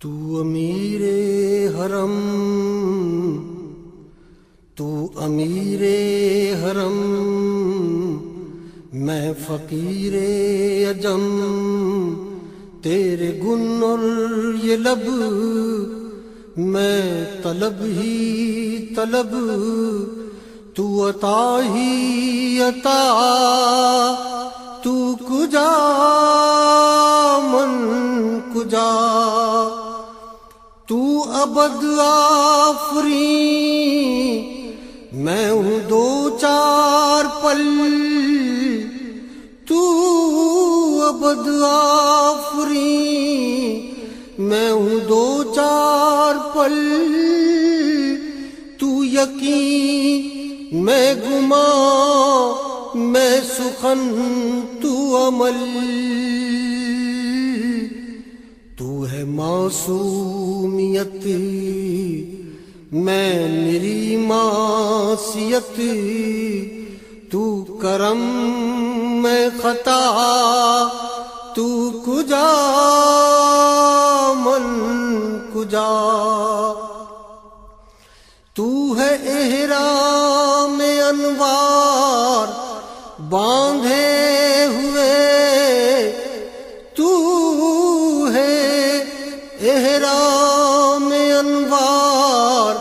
تو امیر حرم، تو امیر حرم، میں فقیر عجم، تیرے گن اور یہ لب، میں طلب ہی طلب، تو عطا ہی عطا، تو کجا من کجا، تو ابد آفریں، میں ہوں دو چار پل، تو ابد آفریں، میں ہوں دو چار پل، تو یقین میں گمان، میں سخن تو عمل، تو ہے معصومیت، میں میری معصیت، تو کرم میں خطا، تو کجا من کجا، تو ہے احرام انوار باندھے ہوئے، تو ہے احرام انوار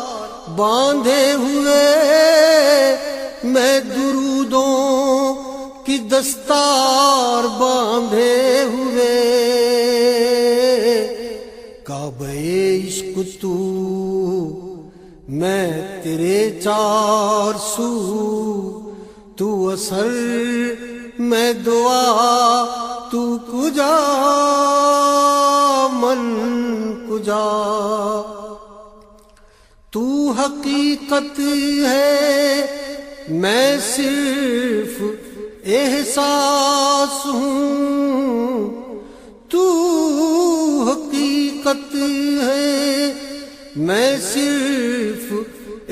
باندھے ہوئے، میں درودوں کی دستار باندھے ہوئے، کعبہ عشق تو، میں تیرے چار سو، تو اثر میں دعا، تو کجا من کجا، تو حقیقت ہے میں صرف احساس ہوں، تو حقیقت ہے میں صرف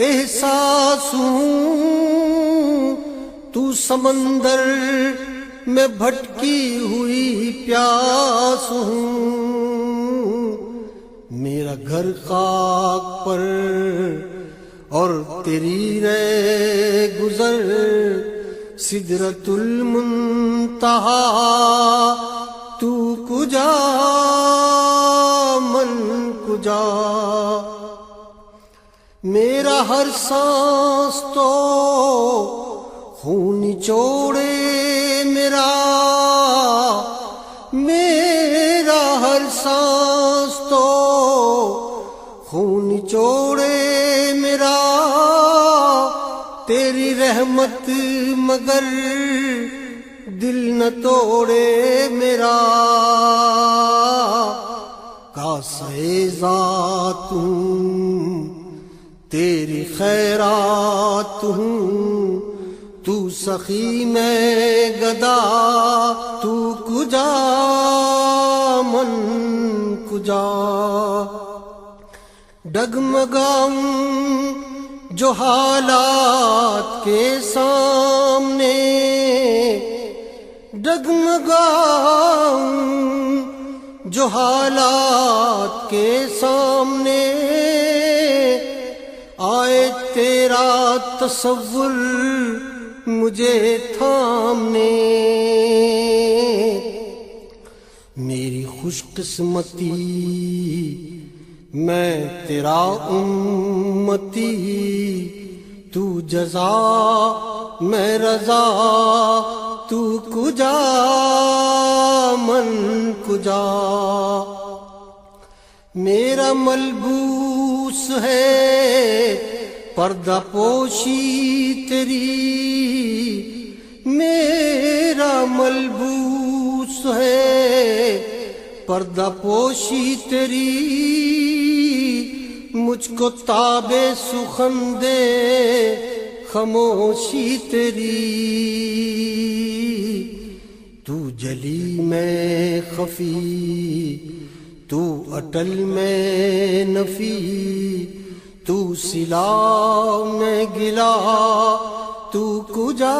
احساس ہوں، تو سمندر میں بھٹکی ہوئی پیاس ہوں، میرا گھر خاک پر اور تیری رہ گزر سدرۃ المنتہا، تو کجا من کجا، میرا ہر سانس تو خون نچوڑے میرا، میرا ہر سانس تو خون نچوڑے میرا، تیری رحمت مگر دل نہ توڑے میرا، کاسے ذات ہوں تیری خیرات ہوں، تو سخی میں گدا، تو کجا من کجا، ڈگمگاؤں جو حالات کے سامنے، ڈگمگاؤں جو حالات کے سامنے، آئے تیرا تصور مجھے تھامنے، میری خوش قسمتی میں تیرا امتی، تو جزا میں رضا، تو کجا من کجا، میرا ملبوس ہے پردہ پوشی تیری، میرا ملبوس ہے پردہ پوشی تیری، مجھ کو تاب سخن دے خاموشی تیری، تو جلی میں خفی، تو اٹل میں نفی، تو سلا میں گلا، تو کجا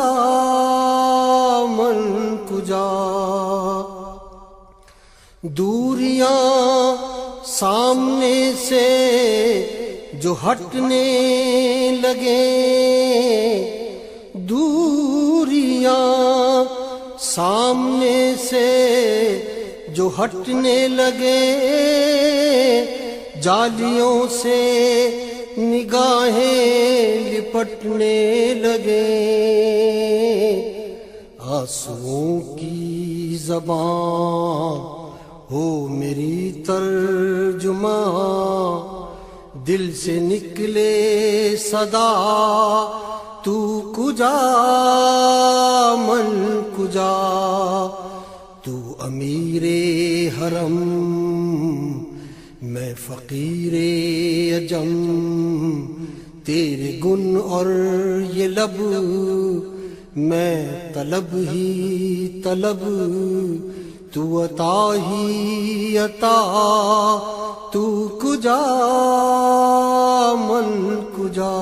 من کجا، دوریاں سامنے سے جو ہٹنے لگے، دوریاں سامنے سے جو ہٹنے لگے، جالیوں سے نگاہیں لپٹنے لگے، آنسوؤں کی زبان ہو میری ترجمان، دل سے نکلے صدا تو کجا من کجا، تو امیر حرم میں فقیر عجم، تیرے گن اور یہ لب میں طلب ہی طلب، تو عطا ہی عطا، تو کجا من کجا۔